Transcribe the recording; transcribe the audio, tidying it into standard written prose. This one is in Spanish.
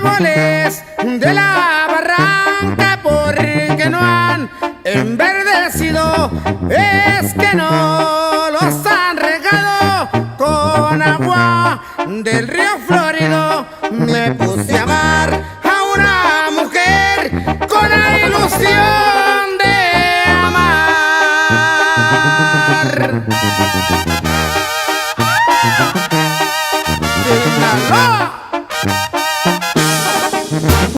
árboles de la barranca porque no han enverdecido, es que no los han regado con agua del río Florido. Me puse a amar a una mujer con la ilusión de amar. Sinaloa.